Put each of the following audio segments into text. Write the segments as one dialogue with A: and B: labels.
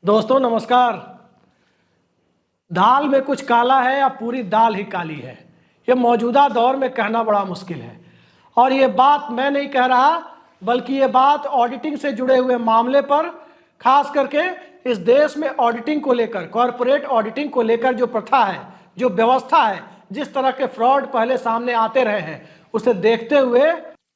A: दोस्तों नमस्कार। दाल में कुछ काला है या पूरी दाल ही काली है, ये मौजूदा दौर में कहना बड़ा मुश्किल है। और ये बात मैं नहीं कह रहा, बल्कि ये बात ऑडिटिंग से जुड़े हुए मामले पर, खास करके इस देश में ऑडिटिंग को लेकर, कॉरपोरेट ऑडिटिंग को लेकर जो प्रथा है, जो व्यवस्था है, जिस तरह के फ्रॉड पहले सामने आते रहे हैं, उसे देखते हुए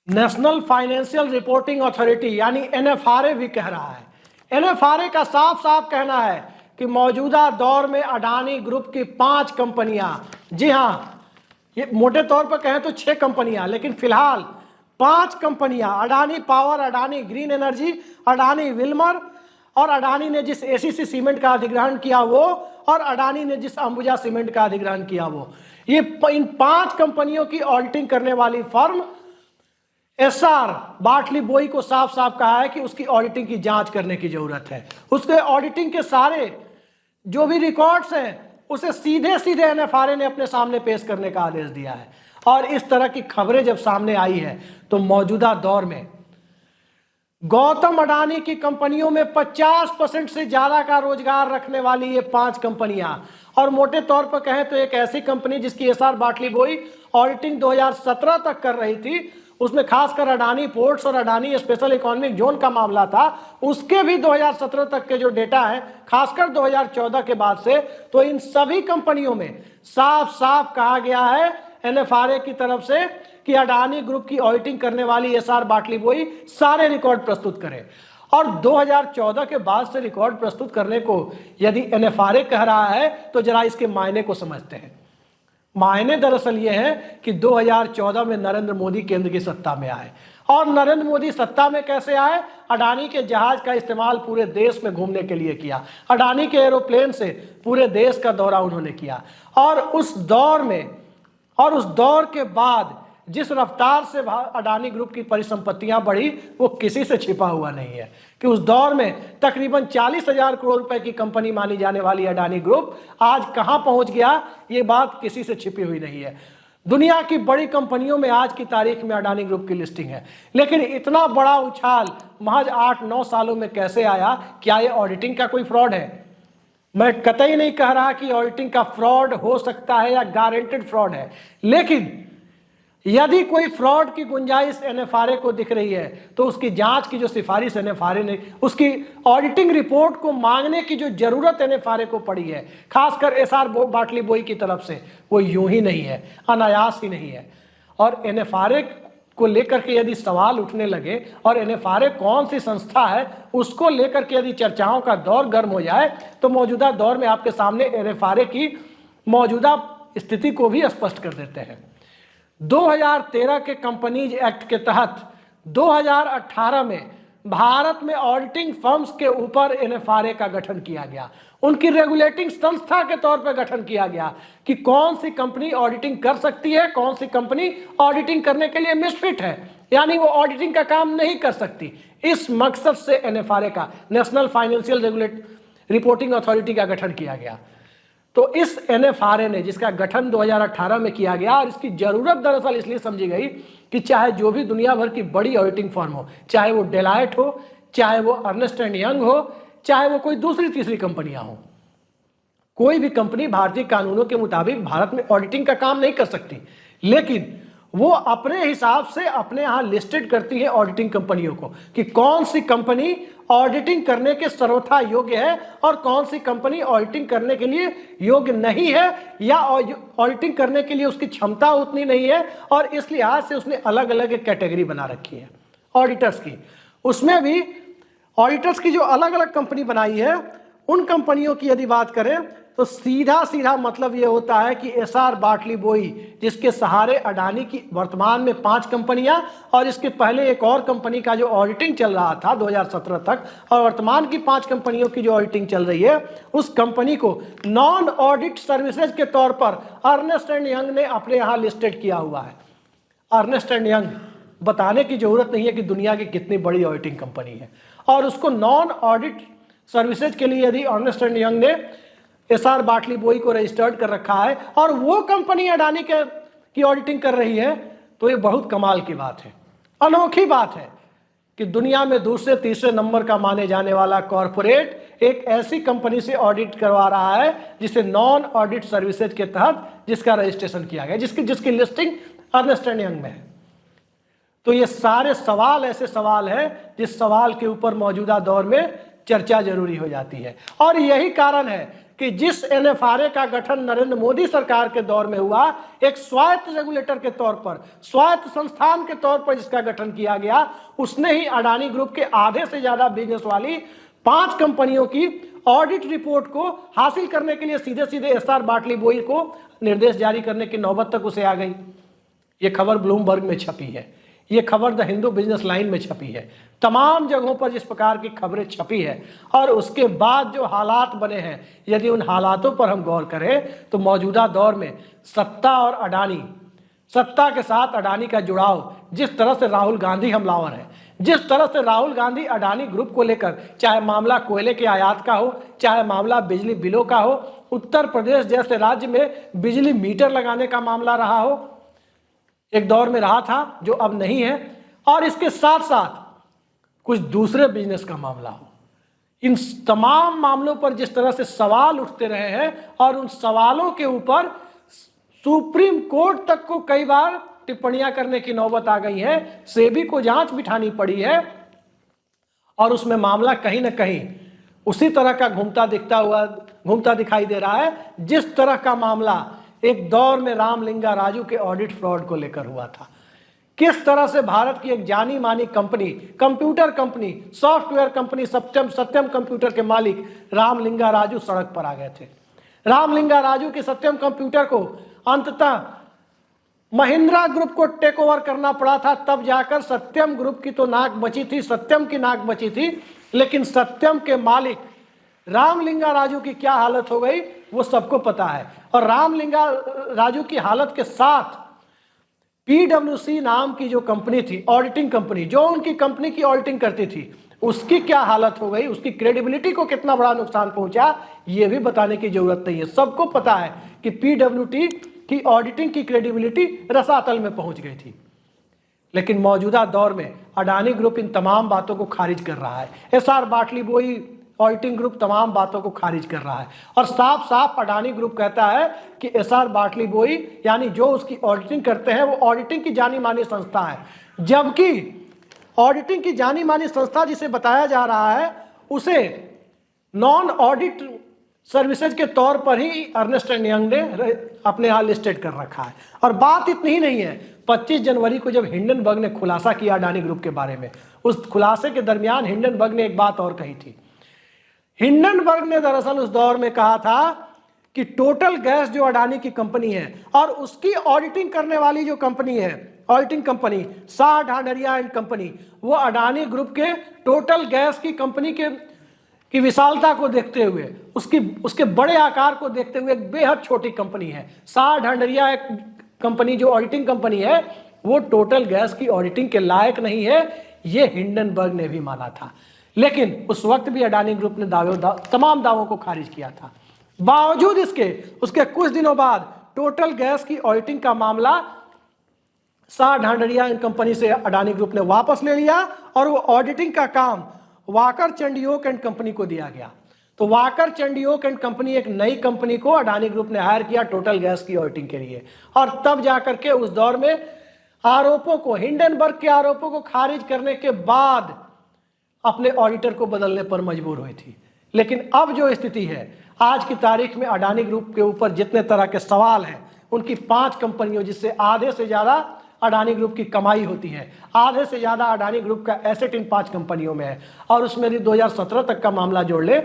A: नेशनल फाइनेंशियल रिपोर्टिंग अथॉरिटी यानी NFRA भी कह रहा है। NFRA का साफ साफ कहना है कि मौजूदा दौर में अडानी ग्रुप की 5 कंपनियां, जी हां, ये मोटे तौर पर कहें तो 6 कंपनियां, लेकिन फिलहाल 5 कंपनियां, Adani power, Adani green energy, Adani Wilmer, और अडानी ने जिस ACC सीमेंट का अधिग्रहण किया वो, और अडानी ने जिस अंबुजा सीमेंट का अधिग्रहण किया वो, ये इन 5 कंपनियों की ऑडिटिंग करने वाली फर्म SR बाटली बोई को साफ साफ कहा है कि उसकी ऑडिटिंग की जांच करने की जरूरत है। उसके ऑडिटिंग के सारे जो भी रिकॉर्ड्स हैं उसे सीधे सीधे NFRA ने अपने सामने पेश करने का आदेश दिया है। और इस तरह की खबरें जब सामने आई है तो मौजूदा दौर में गौतम अडानी की कंपनियों में 50% से ज्यादा का रोजगार रखने वाली ये 5 कंपनियां, और मोटे तौर पर कहें तो एक ऐसी कंपनी जिसकी SR बाटली बोई ऑडिटिंग 2017 तक कर रही थी, उसमें खासकर अडानी पोर्ट्स और अडानी स्पेशल इकोनॉमिक जोन का मामला था, उसके भी 2017 तक के जो डेटा है, खासकर 2014 के बाद से, तो इन सभी कंपनियों में साफ साफ कहा गया है NFRA की तरफ से कि अडानी ग्रुप की ऑडिटिंग करने वाली SR बाटली बोई सारे रिकॉर्ड प्रस्तुत करे। और 2014 के बाद से रिकॉर्ड प्रस्तुत करने को यदि NFRA कह रहा है तो जरा इसके मायने को समझते हैं। मायने दरअसल ये है कि 2014 में नरेंद्र मोदी केंद्र की सत्ता में आए, और नरेंद्र मोदी सत्ता में कैसे आए? अडानी के जहाज का इस्तेमाल पूरे देश में घूमने के लिए किया, अडानी के एरोप्लेन से पूरे देश का दौरा उन्होंने किया। और उस दौर में, और उस दौर के बाद जिस रफ्तार से अडानी ग्रुप की परिसंपत्तियां बढ़ी वो किसी से छिपा हुआ नहीं है कि उस दौर में तकरीबन 40,000 करोड़ रुपए की कंपनी मानी जाने वाली अडानी ग्रुप आज कहां पहुंच गया, ये बात किसी से छिपी हुई नहीं है। दुनिया की बड़ी कंपनियों में आज की तारीख में अडानी ग्रुप की लिस्टिंग है, लेकिन इतना बड़ा उछाल महज 8-9 सालों में कैसे आया? क्या ये ऑडिटिंग का कोई फ्रॉड है? मैं कतई नहीं कह रहा कि ऑडिटिंग का फ्रॉड हो सकता है या गारंटेड फ्रॉड है, लेकिन यदि कोई फ्रॉड की गुंजाइश NFRA को दिख रही है तो उसकी जांच की जो सिफारिश NFRA ने, उसकी ऑडिटिंग रिपोर्ट को मांगने की जो जरूरत NFRA को पड़ी है, खासकर SR बाटली बोई की तरफ से, वो यूं ही नहीं है, अनायास ही नहीं है। और NFRA को लेकर के यदि सवाल उठने लगे और NFRA कौन सी संस्था है उसको लेकर के यदि चर्चाओं का दौर गर्म हो जाए तो मौजूदा दौर में आपके सामने NFRA की मौजूदा स्थिति को भी स्पष्ट कर देते हैं। 2013 के कंपनीज एक्ट के तहत 2018 में भारत में ऑडिटिंग फर्म्स के ऊपर NFRA का गठन किया गया, उनकी रेगुलेटिंग संस्था के तौर पर गठन किया गया कि कौन सी कंपनी ऑडिटिंग कर सकती है, कौन सी कंपनी ऑडिटिंग करने के लिए मिसफिट है, यानी वो ऑडिटिंग का काम नहीं कर सकती। इस मकसद से NFRA का, नेशनल फाइनेंशियल रिपोर्टिंग अथॉरिटी का गठन किया गया। तो इस NFRA ने, जिसका गठन 2018 में किया गया, और इसकी जरूरत दरअसल इसलिए समझी गई कि चाहे जो भी दुनिया भर की बड़ी ऑडिटिंग फर्म हो, चाहे वो डेलाइट हो, चाहे वो अर्नेस्ट एंड यंग हो, चाहे वो कोई दूसरी तीसरी कंपनियां हो, कोई भी कंपनी भारतीय कानूनों के मुताबिक भारत में ऑडिटिंग का काम नहीं कर सकती, लेकिन वो अपने हिसाब से अपने यहां लिस्टेड करती है ऑडिटिंग कंपनियों को कि कौन सी कंपनी ऑडिटिंग करने के सर्वथा योग्य है और कौन सी कंपनी ऑडिटिंग करने के लिए योग्य नहीं है, या ऑडिटिंग करने के लिए उसकी क्षमता उतनी नहीं है, और इस लिहाज से उसने अलग अलग एक कैटेगरी बना रखी है ऑडिटर्स की। उसमें भी ऑडिटर्स की जो अलग अलग कंपनी बनाई है, उन कंपनियों की यदि बात करें तो सीधा सीधा मतलब यह होता है कि SR बाटली बोई, जिसके सहारे अडानी की वर्तमान में 5 कंपनियां, और इसके पहले एक और कंपनी का जो ऑडिटिंग चल रहा था 2017 तक, और वर्तमान की 5 कंपनियों की जो ऑडिटिंग चल रही है, उस कंपनी को नॉन ऑडिट सर्विसेज के तौर पर अर्नेस्ट एंड यंग ने अपने यहां लिस्टेड किया हुआ है। अर्नेस्ट एंड यंग, बताने की जरूरत नहीं है कि दुनिया की कितनी बड़ी ऑडिटिंग कंपनी है, और उसको नॉन ऑडिट सर्विसेज के लिए यदि अर्नेस्ट एंड यंग ने SR बाटली बोई को रजिस्टर्ड कर रखा है और वो कंपनी अडानी की ऑडिटिंग कर रही है, तो ये बहुत कमाल की बात है, अनोखी बात है कि दुनिया में दूसरे तीसरे नंबर का माने जाने वाला कॉरपोरेट एक ऐसी कंपनी से ऑडिट करवा रहा है जिसे नॉन ऑडिट सर्विसेज के तहत जिसका रजिस्ट्रेशन किया गया, जिसकी लिस्टिंग अर्नेस्ट एंड यंग में है। तो ये सारे सवाल ऐसे सवाल हैं जिस सवाल के ऊपर मौजूदा दौर में चर्चा जरूरी हो जाती है। और यही कारण है कि जिस एनएफआरए का गठन नरेंद्र मोदी सरकार के दौर में हुआ, एक स्वायत्त रेगुलेटर के तौर पर, स्वायत्त संस्थान के तौर पर जिसका गठन किया गया, उसने ही अडानी ग्रुप के आधे से ज्यादा बिजनेस वाली 5 कंपनियों की ऑडिट रिपोर्ट को हासिल करने के लिए सीधे सीधे एसआर बाटली बोई को निर्देश जारी करने की नौबत तक उसे आ गई। ये खबर ब्लूमबर्ग में छपी है, ये खबर द हिंदू बिजनेस लाइन में छपी है, तमाम जगहों पर जिस प्रकार की खबरें छपी है। और उसके बाद जो हालात बने हैं, यदि उन हालातों पर हम गौर करें तो मौजूदा दौर में सत्ता और अडानी, सत्ता के साथ अडानी का जुड़ाव, जिस तरह से राहुल गांधी हमलावर है, जिस तरह से राहुल गांधी अडानी ग्रुप को लेकर, चाहे मामला कोयले के आयात का हो, चाहे मामला बिजली बिलों का हो, उत्तर प्रदेश जैसे राज्य में बिजली मीटर लगाने का मामला रहा हो, एक दौर में रहा था जो अब नहीं है, और इसके साथ साथ कुछ दूसरे बिजनेस का मामला हो, इन तमाम मामलों पर जिस तरह से सवाल उठते रहे हैं और उन सवालों के ऊपर सुप्रीम कोर्ट तक को कई बार टिप्पणियां करने की नौबत आ गई है, सेबी को जांच बिठानी पड़ी है, और उसमें मामला कहीं ना कहीं उसी तरह का घूमता दिखाई दे रहा है जिस तरह का मामला एक दौर में रामलिंगा राजू के ऑडिट फ्रॉड को लेकर हुआ था। किस तरह से भारत की एक जानी मानी company, computer company, software company Satyam computer के मालिक रामलिंगा राजू सड़क पर आ गए थे। रामलिंगा राजू की सत्यम कंप्यूटर को अंततः महिंद्रा ग्रुप को टेक ओवर करना पड़ा था, तब जाकर सत्यम ग्रुप की तो नाक बची थी, सत्यम की नाक बची थी, लेकिन सत्यम के मालिक रामलिंगा राजू की क्या हालत हो गई वो सबको पता है। और रामलिंगा राजू की हालत के साथ पीडब्ल्यूसी नाम की जो कंपनी थी, ऑडिटिंग कंपनी, जो उनकी कंपनी की ऑडिटिंग करती थी, उसकी क्या हालत हो गई, उसकी क्रेडिबिलिटी को कितना बड़ा नुकसान पहुंचा, ये भी बताने की जरूरत नहीं है। सबको पता है कि पीडब्ल्यूटी की ऑडिटिंग की क्रेडिबिलिटी रसातल में पहुंच गई थी। लेकिन मौजूदा दौर में अडानी ग्रुप इन तमाम बातों को खारिज कर रहा है। एसआर बाटली बोई ऑडिटिंग ग्रुप तमाम बातों को खारिज कर रहा है, और साफ साफ अडानी ग्रुप कहता है कि एसआर बाटली बोई यानी जो उसकी ऑडिटिंग करते हैं वो ऑडिटिंग की जानी मानी संस्था है, जबकि ऑडिटिंग की जानी मानी संस्था जिसे बताया जा रहा है उसे नॉन ऑडिट सर्विसेज के तौर पर ही अर्नेस्ट एंड यंग ने अपने यहाँ लिस्टेड कर रखा है। और बात इतनी ही नहीं है, 25 जनवरी को जब हिंडनबर्ग ने खुलासा किया अडानी ग्रुप के बारे में, उस खुलासे के दरमियान हिंडनबर्ग ने एक बात और कही थी। हिंडनबर्ग ने दरअसल उस दौर में कहा था कि टोटल गैस जो अडानी की कंपनी है और उसकी ऑडिटिंग करने वाली जो कंपनी है, auditing company Shah Dhandharia and company, वो अडानी ग्रुप के टोटल गैस की कंपनी की विशालता को देखते हुए, उसके बड़े आकार को देखते हुए एक बेहद छोटी कंपनी है। शाह ढांडरिया एक कंपनी जो ऑडिटिंग कंपनी है वो टोटल गैस की ऑडिटिंग के लायक नहीं है, ये हिंडनबर्ग ने भी माना था। लेकिन उस वक्त भी अडानी ग्रुप ने तमाम दावों को खारिज किया था। बावजूद इसके उसके कुछ दिनों बाद टोटल गैस की ऑडिटिंग का मामला शाह ढांडरिया एंड कंपनी से अडानी ग्रुप ने वापस ले लिया और वो ऑडिटिंग का काम वाकर चंडियोक एंड कंपनी को दिया गया। तो वाकर चंडियोक एंड कंपनी एक नई कंपनी को अडानी ग्रुप ने हायर किया टोटल गैस की ऑडिटिंग के लिए, और तब जाकर के उस दौर में आरोपों को, हिंडनबर्ग के आरोपों को खारिज करने के बाद अपने ऑडिटर को बदलने पर मजबूर हुई थी। लेकिन अब जो स्थिति है, आज की तारीख में अडानी ग्रुप के ऊपर जितने तरह के सवाल हैं, उनकी 5 कंपनियों जिससे आधे से ज्यादा अडानी ग्रुप की कमाई होती है, आधे से ज्यादा अडानी ग्रुप का एसेट इन 5 कंपनियों में है, और उसमें भी 2017 तक का मामला जोड़ ले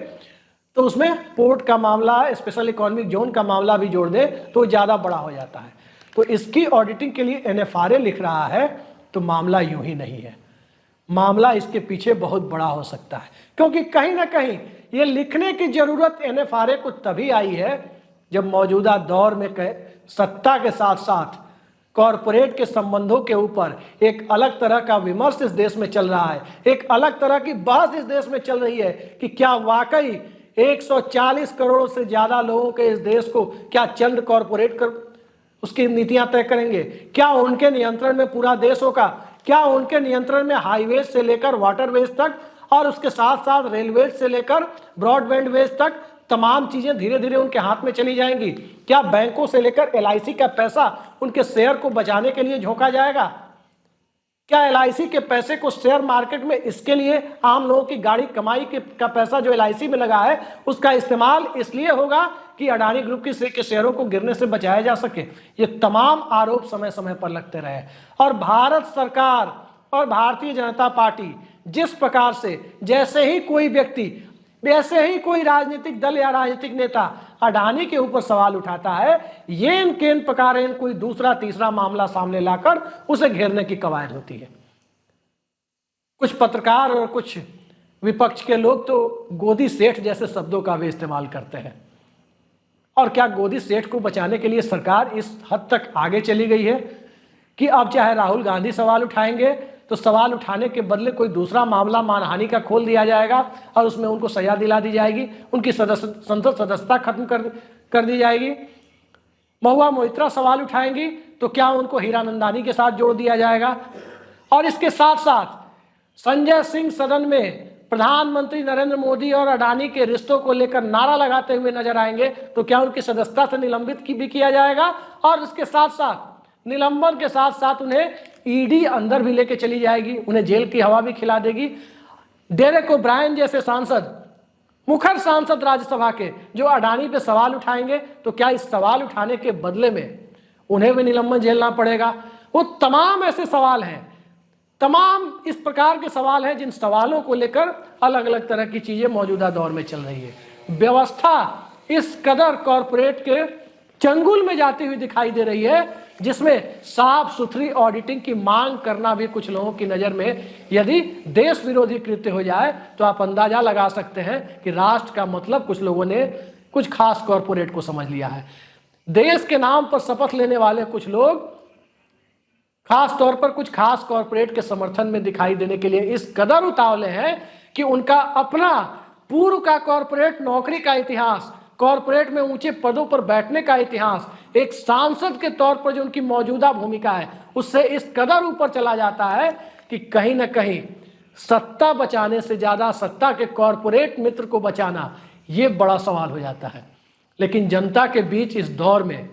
A: तो उसमें पोर्ट का मामला, स्पेशल इकोनॉमिक जोन का मामला भी जोड़ दे तो ज्यादा बड़ा हो जाता है। तो इसकी ऑडिटिंग के लिए एनएफआरए लिख रहा है, तो मामला यूं ही नहीं है, मामला इसके पीछे बहुत बड़ा हो सकता है। क्योंकि कहीं ना कहीं ये लिखने की जरूरत एनएफआरए को तभी आई है जब मौजूदा दौर में सत्ता के साथ साथ कॉरपोरेट के संबंधों के ऊपर एक अलग तरह का विमर्श इस देश में चल रहा है, एक अलग तरह की बहस इस देश में चल रही है कि क्या वाकई 140 करोड़ से ज्यादा लोगों के इस देश को क्या चंद कॉरपोरेट उसकी नीतियां तय करेंगे? क्या उनके नियंत्रण में पूरा देश होगा? क्या उनके नियंत्रण में हाईवेज से लेकर वाटरवेज तक और उसके साथ साथ रेलवे से लेकर ब्रॉडबैंड वेज तक तमाम चीजें धीरे धीरे उनके हाथ में चली जाएंगी। क्या बैंकों से लेकर एलआईसी का पैसा उनके शेयर को बचाने के लिए झोंका जाएगा? क्या एलआईसी के पैसे को शेयर मार्केट में इसके लिए आम लोगों की गाड़ी कमाई का पैसा जो एलआईसी में लगा है उसका इस्तेमाल इसलिए होगा कि अडानी ग्रुप के शेयरों को गिरने से बचाया जा सके? ये तमाम आरोप समय समय पर लगते रहे और भारत सरकार और भारतीय जनता पार्टी जिस प्रकार से जैसे ही कोई व्यक्ति, वैसे ही कोई राजनीतिक दल या राजनीतिक नेता अडानी के ऊपर सवाल उठाता है, येन केन प्रकार कोई दूसरा तीसरा मामला सामने लाकर उसे घेरने की कवायद होती है। कुछ पत्रकार और कुछ विपक्ष के लोग तो गोदी सेठ जैसे शब्दों का भी इस्तेमाल करते हैं। और क्या गोदी सेठ को बचाने के लिए सरकार इस हद तक आगे चली गई है कि अब चाहे राहुल गांधी सवाल उठाएंगे तो सवाल उठाने के बदले कोई दूसरा मामला मानहानि का खोल दिया जाएगा और उसमें उनको सजा दिला दी जाएगी, उनकी संसद सदस्यता खत्म कर दी जाएगी। महुआ मोइत्रा सवाल उठाएंगी तो क्या उनको हीरानंदानी के साथ जोड़ दिया जाएगा? और इसके साथ साथ संजय सिंह सदन में प्रधानमंत्री नरेंद्र मोदी और अडानी के रिश्तों को लेकर नारा लगाते हुए नजर आएंगे तो क्या उनकी सदस्यता से निलंबित भी किया जाएगा? और इसके साथ साथ निलंबन के साथ साथ उन्हें ईडी अंदर भी लेके चली जाएगी, उन्हें जेल की हवा भी खिला देगी। डेरेक ओब्रायन जैसे सांसद, मुखर सांसद राज्यसभा के, जो अडानी पे सवाल उठाएंगे तो क्या इस सवाल उठाने के बदले में उन्हें भी निलंबन झेलना पड़ेगा? वो तमाम ऐसे सवाल हैं, तमाम इस प्रकार के सवाल हैं जिन सवालों को लेकर अलग अलग तरह की चीजें मौजूदा दौर में चल रही है। व्यवस्था इस कदर कॉरपोरेट के चंगुल में जाती हुई दिखाई दे रही है जिसमें साफ सुथरी ऑडिटिंग की मांग करना भी कुछ लोगों की नजर में यदि देश विरोधी कृत्य हो जाए तो आप अंदाजा लगा सकते हैं कि राष्ट्र का मतलब कुछ लोगों ने कुछ खास कॉरपोरेट को समझ लिया है। देश के नाम पर शपथ लेने वाले कुछ लोग खास तौर पर कुछ खास कॉरपोरेट के समर्थन में दिखाई देने के लिए इस कदर उतावले हैं कि उनका अपना पूर्व का कॉरपोरेट नौकरी का इतिहास, कॉरपोरेट में ऊंचे पदों पर बैठने का इतिहास, एक सांसद के तौर पर जो उनकी मौजूदा भूमिका है उससे इस कदर ऊपर चला जाता है कि कहीं ना कहीं सत्ता बचाने से ज्यादा सत्ता के कॉरपोरेट मित्र को बचाना ये बड़ा सवाल हो जाता है। लेकिन जनता के बीच इस दौर में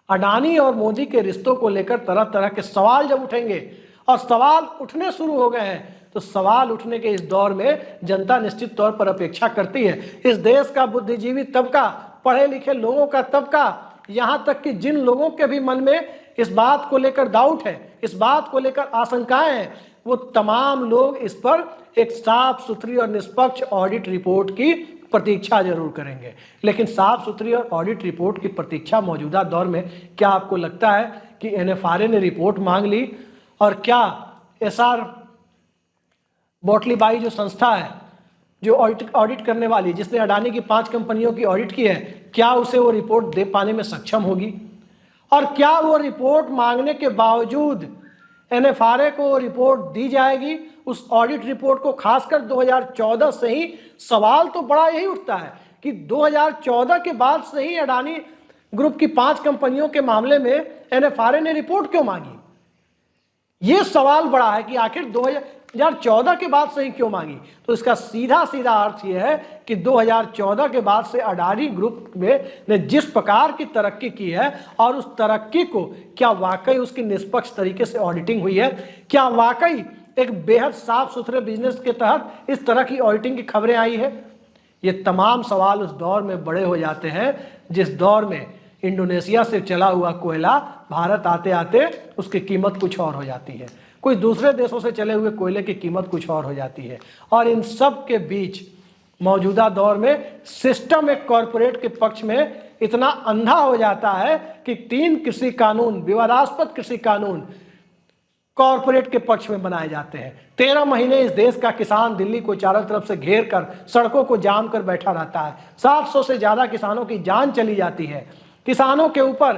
A: अडानी और मोदी के रिश्तों को लेकर तरह तरह के सवाल जब उठेंगे और सवाल उठने शुरू हो गए हैं तो सवाल उठने के इस दौर में जनता निश्चित तौर पर अपेक्षा करती है, इस देश का बुद्धिजीवी तबका, पढ़े लिखे लोगों का तबका, यहाँ तक कि जिन लोगों के भी मन में इस बात को लेकर डाउट है, इस बात को लेकर आशंकाएं हैं, वो तमाम लोग इस पर एक साफ सुथरी और निष्पक्ष ऑडिट रिपोर्ट की प्रतीक्षा जरूर करेंगे। लेकिन साफ सुथरी और ऑडिट रिपोर्ट की प्रतीक्षा मौजूदा दौर में क्या आपको लगता है कि एनएफआरए ने रिपोर्ट मांग ली और क्या एसआर बोटलीबाई जो संस्था है जो ऑडिट करने वाली, जिसने अडानी की 5 कंपनियों की ऑडिट की है, क्या उसे वो रिपोर्ट दे पाने में सक्षम होगी? और क्या वो रिपोर्ट मांगने के बावजूद एनएफआरए को रिपोर्ट दी जाएगी? उस ऑडिट रिपोर्ट को खासकर 2014 से ही सवाल तो बड़ा यही उठता है कि 2014 के बाद से ही अडानी ग्रुप की 5 कंपनियों के मामले में एनएफआरए ने रिपोर्ट क्यों मांगी? ये सवाल बड़ा है कि आखिर 2014 के बाद से ही क्यों मांगी? तो इसका सीधा सीधा अर्थ यह है कि 2014 के बाद से अडानी ग्रुप ने जिस प्रकार की तरक्की की है और उस तरक्की को क्या वाकई उसकी निष्पक्ष तरीके से ऑडिटिंग हुई है? क्या वाकई एक बेहद साफ सुथरे बिजनेस के तहत इस तरह की ऑडिटिंग की खबरें आई है? ये तमाम सवाल उस दौर में बड़े हो जाते हैं जिस दौर में इंडोनेशिया से चला हुआ कोयला भारत आते आते उसकी कीमत कुछ और हो जाती है, कोई दूसरे देशों से चले हुए कोयले की कीमत कुछ और हो जाती है। और इन सब के बीच मौजूदा दौर में सिस्टम एक कॉरपोरेट के पक्ष में इतना अंधा हो जाता है कि 3 कृषि कानून, विवादास्पद कृषि कानून कॉरपोरेट के पक्ष में बनाए जाते हैं। 13 महीने इस देश का किसान दिल्ली को चारों तरफ से घेर कर सड़कों को जाम कर बैठा रहता है। 700 से ज्यादा किसानों की जान चली जाती है। किसानों के ऊपर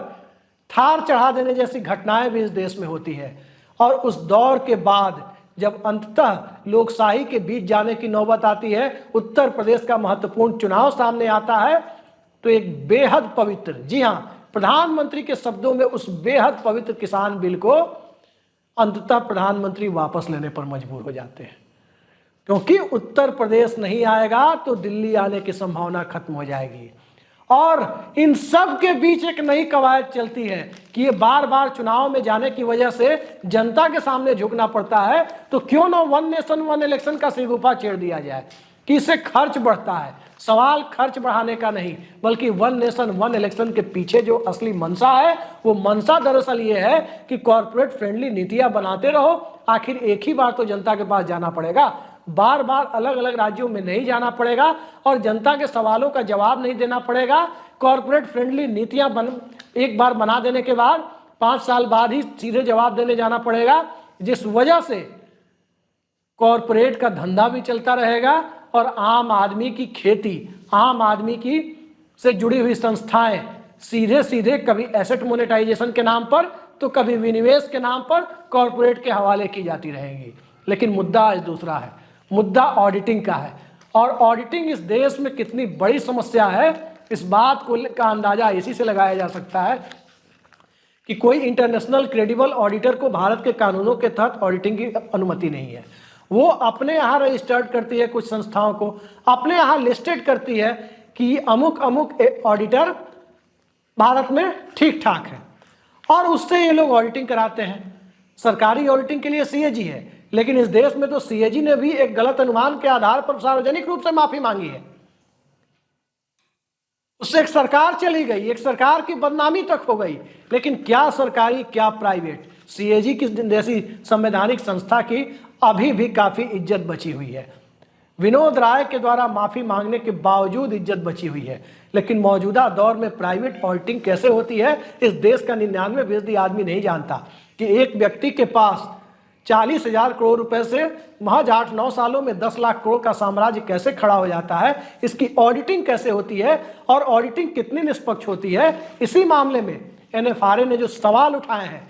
A: थार चढ़ा देने जैसी घटनाएं भी इस देश में होती है। और उस दौर के बाद जब अंततः लोकशाही के बीच जाने की नौबत आती है, उत्तर प्रदेश का महत्वपूर्ण चुनाव सामने आता है, तो एक बेहद पवित्र, जी हां, प्रधानमंत्री के शब्दों में उस बेहद पवित्र किसान बिल को अंततः प्रधानमंत्री वापस लेने पर मजबूर हो जाते हैं। क्योंकि उत्तर प्रदेश नहीं आएगा तो दिल्ली आने की संभावना खत्म हो जाएगी। और इन सब के बीच एक नई कवायद चलती है कि ये बार बार चुनाव में जाने की वजह से जनता के सामने झुकना पड़ता है, तो क्यों ना वन नेशन वन इलेक्शन का सिगुफा छेड़ दिया जाए कि इससे खर्च बढ़ता है। सवाल खर्च बढ़ाने का नहीं, बल्कि वन नेशन वन इलेक्शन के पीछे जो असली मंशा है, वो मंशा दरअसल ये है कि कॉर्पोरेट फ्रेंडली नीतियां बनाते रहो। आखिर एक ही बार तो जनता के पास जाना पड़ेगा, बार बार अलग अलग राज्यों में नहीं जाना पड़ेगा और जनता के सवालों का जवाब नहीं देना पड़ेगा। कॉर्पोरेट फ्रेंडली नीतियां एक बार बना देने के बाद 5 साल बाद ही सीधे जवाब देने जाना पड़ेगा, जिस वजह से कॉर्पोरेट का धंधा भी चलता रहेगा और आम आदमी की खेती, आम आदमी की से जुड़ी हुई संस्थाएं सीधे सीधे कभी एसेट मोनेटाइजेशन के नाम पर तो कभी विनिवेश के नाम पर कॉर्पोरेट के हवाले की जाती रहेंगी। लेकिन मुद्दा आज दूसरा है, मुद्दा ऑडिटिंग का है। और ऑडिटिंग इस देश में कितनी बड़ी समस्या है, इस बात का अंदाजा इसी से लगाया जा सकता है कि कोई इंटरनेशनल क्रेडिबल ऑडिटर को भारत के कानूनों के तहत ऑडिटिंग की अनुमति नहीं है। वो अपने यहाँ रजिस्टर्ड करती है, कुछ संस्थाओं को अपने यहाँ लिस्टेड करती है कि अमुक अमुक ऑडिटर भारत में ठीक ठाक है, और उससे ये लोग ऑडिटिंग कराते हैं। सरकारी ऑडिटिंग के लिए सीएजी है, लेकिन इस देश में तो सीएजी ने भी एक गलत अनुमान के आधार पर सार्वजनिक रूप से माफी मांगी है। उससे एक सरकार चली गई, एक सरकार की बदनामी तक हो गई। लेकिन क्या सरकारी क्या प्राइवेट, सीएजी की जैसी संवैधानिक संस्था की अभी भी काफी इज्जत बची हुई है। विनोद राय के द्वारा माफी मांगने के बावजूद इज्जत बची हुई है। लेकिन मौजूदा दौर में प्राइवेट ऑडिटिंग कैसे होती है, इस देश का 99% आदमी नहीं जानता कि एक व्यक्ति के पास 40,000 करोड़ रुपए से महज 8-9 सालों में 10 लाख करोड़ का साम्राज्य कैसे खड़ा हो जाता है, इसकी ऑडिटिंग कैसे होती है और ऑडिटिंग कितनी निष्पक्ष होती है। इसी मामले में एनएफआरए ने जो सवाल उठाए हैं,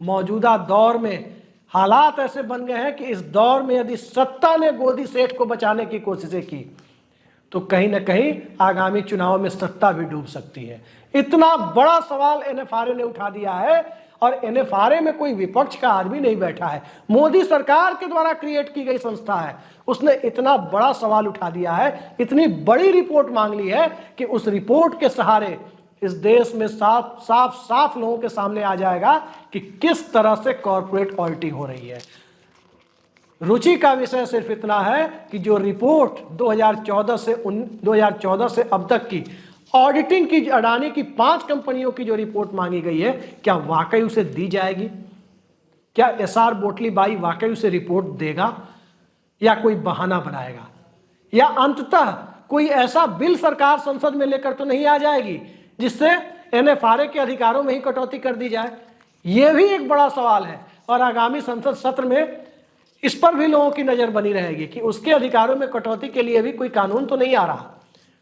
A: मौजूदा दौर में हालात ऐसे बन गए हैं कि इस दौर में यदि सत्ता ने गोदी सेठ को बचाने की कोशिशें की तो कहीं ना कहीं आगामी चुनाव में सत्ता भी डूब सकती है। इतना बड़ा सवाल एनएफआरए ने उठा दिया है, और एनएफआरए में कोई विपक्ष का आदमी नहीं बैठा है, मोदी सरकार के द्वारा क्रिएट की गई संस्था है। उसने इतना बड़ा सवाल उठा दिया है, इतनी बड़ी रिपोर्ट मांग ली है कि उस रिपोर्ट के सहारे इस देश में साफ लोगों के सामने आ जाएगा कि किस तरह से कॉर्पोरेट ऑडिटिंग हो रही है। रुचि का विषय सिर्फ इतना है कि जो रिपोर्ट 2014 से अब तक की ऑडिटिंग की अडानी की 5 कंपनियों की जो रिपोर्ट मांगी गई है, क्या वाकई उसे दी जाएगी? क्या एसआर बोटली बाई वाकई उसे रिपोर्ट देगा, या कोई बहाना बनाएगा, या अंततः कोई ऐसा बिल सरकार संसद में लेकर तो नहीं आ जाएगी जिससे एनएफआरए के अधिकारों में ही कटौती कर दी जाए? यह भी एक बड़ा सवाल है, और आगामी संसद सत्र में इस पर भी लोगों की नजर बनी रहेगी कि उसके अधिकारों में कटौती के लिए भी कोई कानून तो नहीं आ रहा।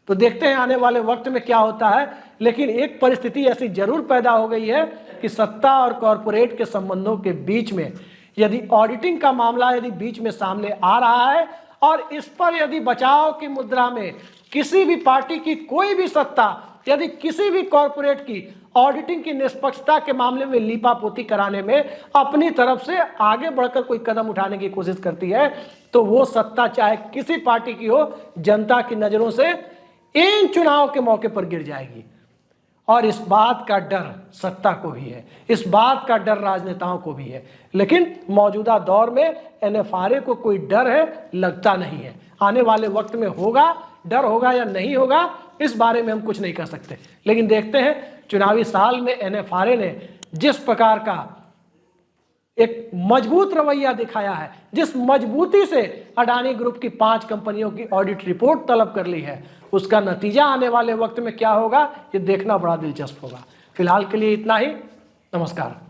A: तो देखते हैं आने वाले वक्त में क्या होता है। लेकिन एक परिस्थिति ऐसी जरूर पैदा हो गई है कि सत्ता और कॉरपोरेट के संबंधों के बीच में यदि ऑडिटिंग का मामला यदि बीच में सामने आ रहा है, और इस पर यदि बचाव की मुद्रा में किसी भी पार्टी की कोई भी सत्ता यदि किसी भी कॉरपोरेट की ऑडिटिंग की निष्पक्षता के मामले में लीपापोती कराने में अपनी तरफ से आगे बढ़कर कोई कदम उठाने की कोशिश करती है, तो वो सत्ता चाहे किसी पार्टी की हो, जनता की नजरों से इन चुनाव के मौके पर गिर जाएगी। और इस बात का डर सत्ता को भी है, इस बात का डर राजनेताओं को भी है। लेकिन मौजूदा दौर में एनएफआरए को कोई डर है, लगता नहीं है। आने वाले वक्त में होगा, डर होगा या नहीं होगा, इस बारे में हम कुछ नहीं कर सकते। लेकिन देखते हैं चुनावी साल में एनएफआरए ने जिस प्रकार का एक मजबूत रवैया दिखाया है, जिस मजबूती से अडानी ग्रुप की 5 कंपनियों की ऑडिट रिपोर्ट तलब कर ली है, उसका नतीजा आने वाले वक्त में क्या होगा, ये देखना बड़ा दिलचस्प होगा। फिलहाल के लिए इतना ही। नमस्कार।